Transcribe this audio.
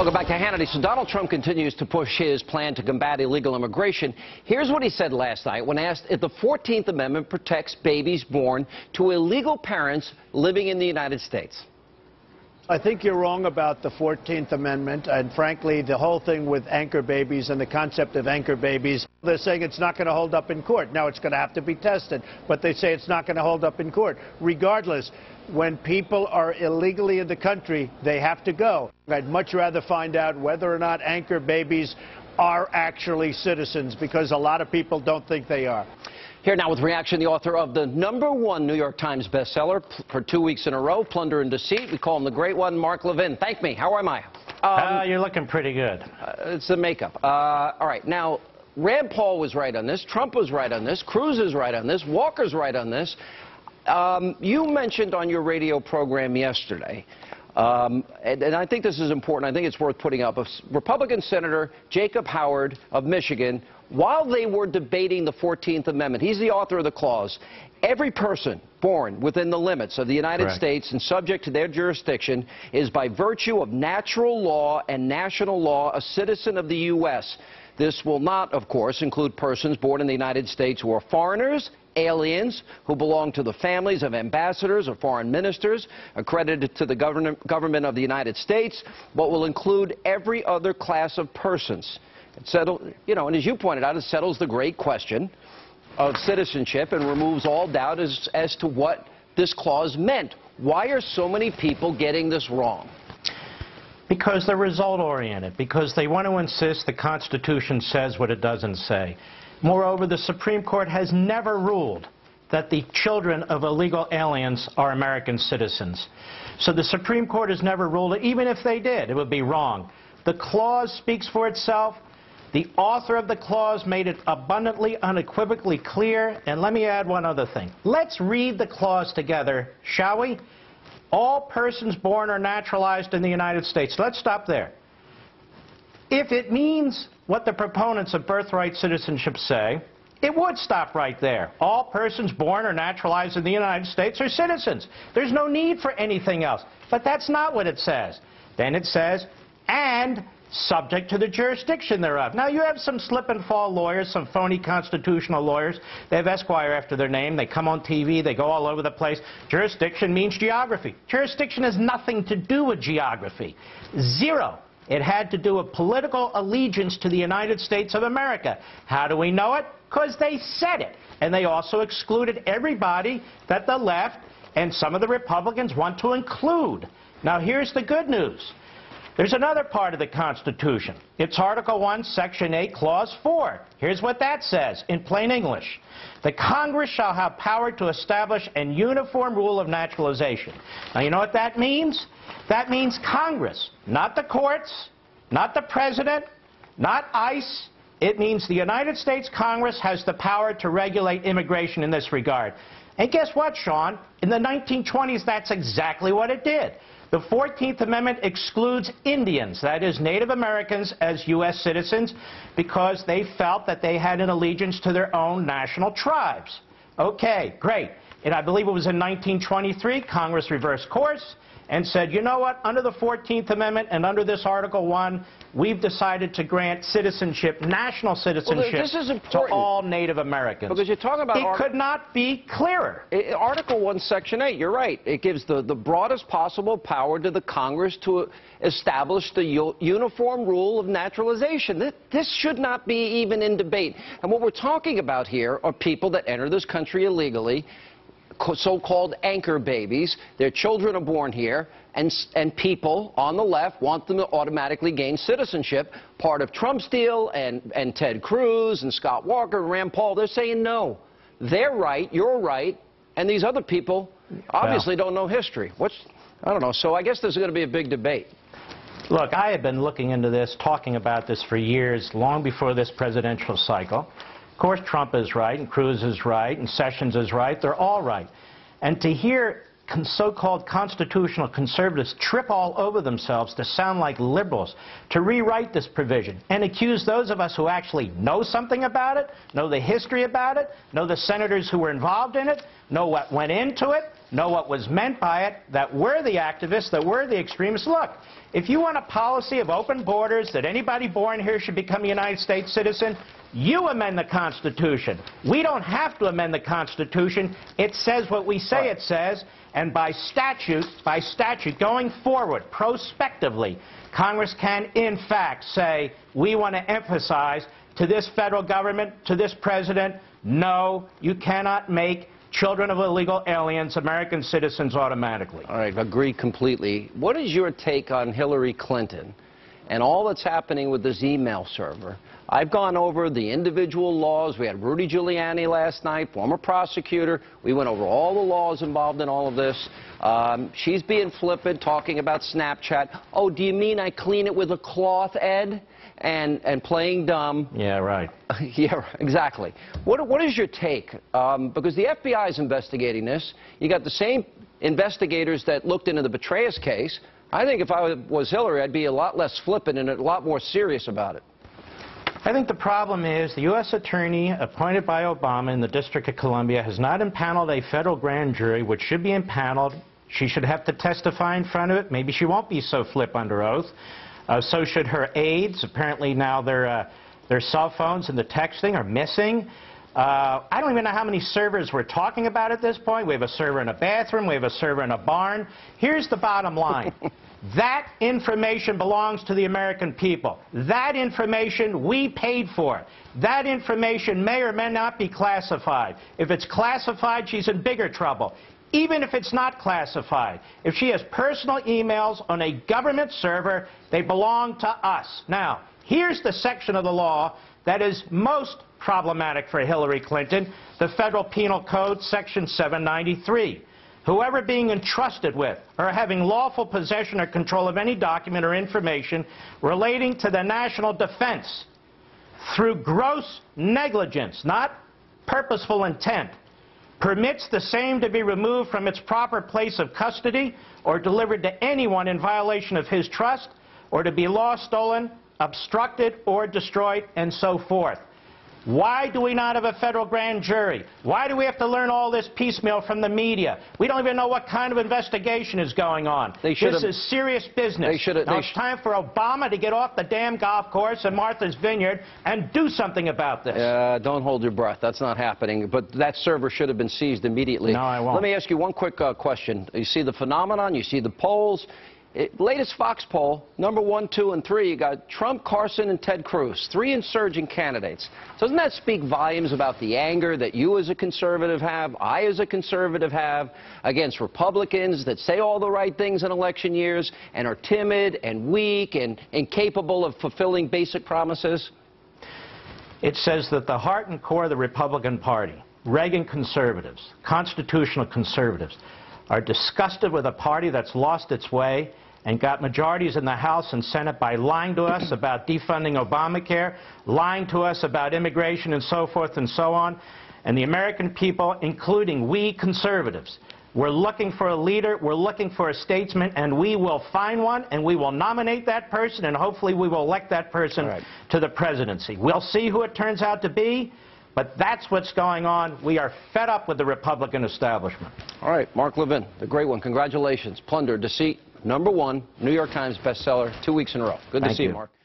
Welcome back to Hannity. So Donald Trump continues to push his plan to combat illegal immigration. Here's what he said last night when asked if the 14th Amendment protects babies born to illegal parents living in the United States. I think you're wrong about the 14th Amendment, and frankly, the whole thing with anchor babies and the concept of anchor babies, they're saying it's not going to hold up in court. Now, it's going to have to be tested, but they say it's not going to hold up in court. Regardless, when people are illegally in the country, they have to go. I'd much rather find out whether or not anchor babies are actually citizens, because a lot of people don't think they are. Here now with reaction, the author of the #1 New York Times bestseller for 2 weeks in a row, Plunder and Deceit. We call him the Great One, Mark Levin. Thank me. How am I? You're looking pretty good. It's the makeup. All right. Now, Rand Paul was right on this. Trump was right on this. Cruz is right on this. Walker's right on this. You mentioned on your radio program yesterday, and I think this is important, I think it's worth putting up, a Republican Senator Jacob Howard of Michigan, while they were debating the 14th Amendment, he's the author of the clause, every person born within the limits of the United States and subject to their jurisdiction is by virtue of natural law and national law a citizen of the U.S. This will not, of course, include persons born in the United States who are foreigners, aliens who belong to the families of ambassadors or foreign ministers accredited to the government of the United States, but will include every other class of persons. It settled, and as you pointed out, it settles the great question of citizenship and removes all doubt as to what this clause meant. Why are so many people getting this wrong? Because they're result-oriented, because they want to insist the Constitution says what it doesn't say. Moreover, the Supreme Court has never ruled that the children of illegal aliens are American citizens. So the Supreme Court has never ruled it. Even if they did, it would be wrong. The clause speaks for itself. The author of the clause made it abundantly, unequivocally clear. And let me add one other thing. Let's read the clause together, shall we? All persons born or naturalized in the United States. Let's stop there. If it means what the proponents of birthright citizenship say, it would stop right there. All persons born or naturalized in the United States are citizens. There's no need for anything else. But that's not what it says. Then it says, and subject to the jurisdiction thereof. Now, you have some slip-and-fall lawyers, some phony constitutional lawyers. They have Esquire after their name. They come on TV. They go all over the place. Jurisdiction means geography. Jurisdiction has nothing to do with geography. Zero. It had to do with political allegiance to the United States of America. How do we know it? Because they said it. And they also excluded everybody that the left and some of the Republicans want to include. Now, here's the good news. There's another part of the Constitution. It's Article 1, Section 8, Clause 4. Here's what that says in plain English. The Congress shall have power to establish an uniform rule of naturalization. Now, you know what that means? That means Congress, not the courts, not the president, not ICE. It means the United States Congress has the power to regulate immigration in this regard. And guess what, Sean? In the 1920s, that's exactly what it did. The 14th Amendment excludes Indians, that is, Native Americans, as U.S. citizens because they felt that they had an allegiance to their own national tribes. Okay, great. And I believe it was in 1923, Congress reversed course and said, you know what, under the 14th Amendment and under this Article 1, we've decided to grant citizenship, national citizenship, this is to all Native Americans. Because you're talking about... It could not be clearer. Article 1, Section 8, you're right. It gives the broadest possible power to the Congress to establish the uniform rule of naturalization. This should not be even in debate. And what we're talking about here are people that enter this country illegally, so-called anchor babies. Their children are born here, and people on the left want them to automatically gain citizenship. Part of Trump's deal and Ted Cruz and Scott Walker and Rand Paul, they're saying no. They're right, you're right, and these other people obviously don't know history. I don't know. So I guess there's going to be a big debate. Look, I have been looking into this, talking about this for years, long before this presidential cycle. Of course, Trump is right, and Cruz is right, and Sessions is right. They're all right. And to hear so-called constitutional conservatives trip all over themselves to sound like liberals, to rewrite this provision and accuse those of us who actually know something about it, know the history about it, know the senators who were involved in it, know what went into it, know what was meant by it, that we're the activists, that we're the extremists. Look, if you want a policy of open borders, that anybody born here should become a United States citizen, you amend the Constitution. We don't have to amend the Constitution. It says what we say it says, and by statute, going forward, prospectively, Congress can, in fact, say, we want to emphasize to this federal government, to this president, no, you cannot make children of illegal aliens American citizens automatically. All right, agree completely. What is your take on Hillary Clinton and all that's happening with this email server? I've gone over the individual laws. We had Rudy Giuliani last night, former prosecutor. We went over all the laws involved in all of this. She's being flippant, talking about Snapchat. Oh, do you mean I clean it with a cloth, Ed? And playing dumb. Yeah, right. Yeah, exactly. What is your take? Because the FBI is investigating this. You got the same investigators that looked into the Betrayus case. I think if I was Hillary, I'd be a lot less flippant and a lot more serious about it. I think the problem is the U.S. attorney appointed by Obama in the District of Columbia has not impaneled a federal grand jury, which should be impaneled. She should have to testify in front of it. Maybe she won't be so flip under oath. So should her aides. Apparently now their cell phones and the texting are missing. I don't even know how many servers we're talking about at this point. We have a server in a bathroom. We have a server in a barn. Here's the bottom line. That information belongs to the American people. That information we paid for. That information may or may not be classified. If it's classified, she's in bigger trouble. Even if it's not classified, if she has personal emails on a government server, they belong to us. Now, here's the section of the law that is most problematic for Hillary Clinton, the Federal Penal Code, Section 793. Whoever being entrusted with or having lawful possession or control of any document or information relating to the national defense through gross negligence, not purposeful intent, permits the same to be removed from its proper place of custody or delivered to anyone in violation of his trust, or to be lost, stolen, obstructed, or destroyed, and so forth. Why do we not have a federal grand jury? Why do we have to learn all this piecemeal from the media? We don't even know what kind of investigation is going on. This is serious business. Now it's time for Obama to get off the damn golf course in Martha's Vineyard and do something about this. Don't hold your breath. That's not happening. But that server should have been seized immediately. No, I won't. Let me ask you one quick question. You see the phenomenon, you see the polls. Latest Fox poll, number 1, 2, and 3, you got Trump, Carson, and Ted Cruz, 3 insurgent candidates. Doesn't that speak volumes about the anger that you as a conservative have, I as a conservative have, against Republicans that say all the right things in election years and are timid and weak and incapable of fulfilling basic promises? It says that the heart and core of the Republican Party, Reagan conservatives, constitutional conservatives, are disgusted with a party that's lost its way and got majorities in the House and Senate by lying to us about defunding Obamacare, lying to us about immigration and so forth and so on. And the American people, including we conservatives, we're looking for a leader, we're looking for a statesman, and we will find one, and we will nominate that person, and hopefully we will elect that person to the presidency. We'll see who it turns out to be. But that's what's going on. We are fed up with the Republican establishment. All right, Mark Levin, the great one. Congratulations. Plunder, Deceit, #1, New York Times bestseller, 2 weeks in a row. Good to see you, Mark.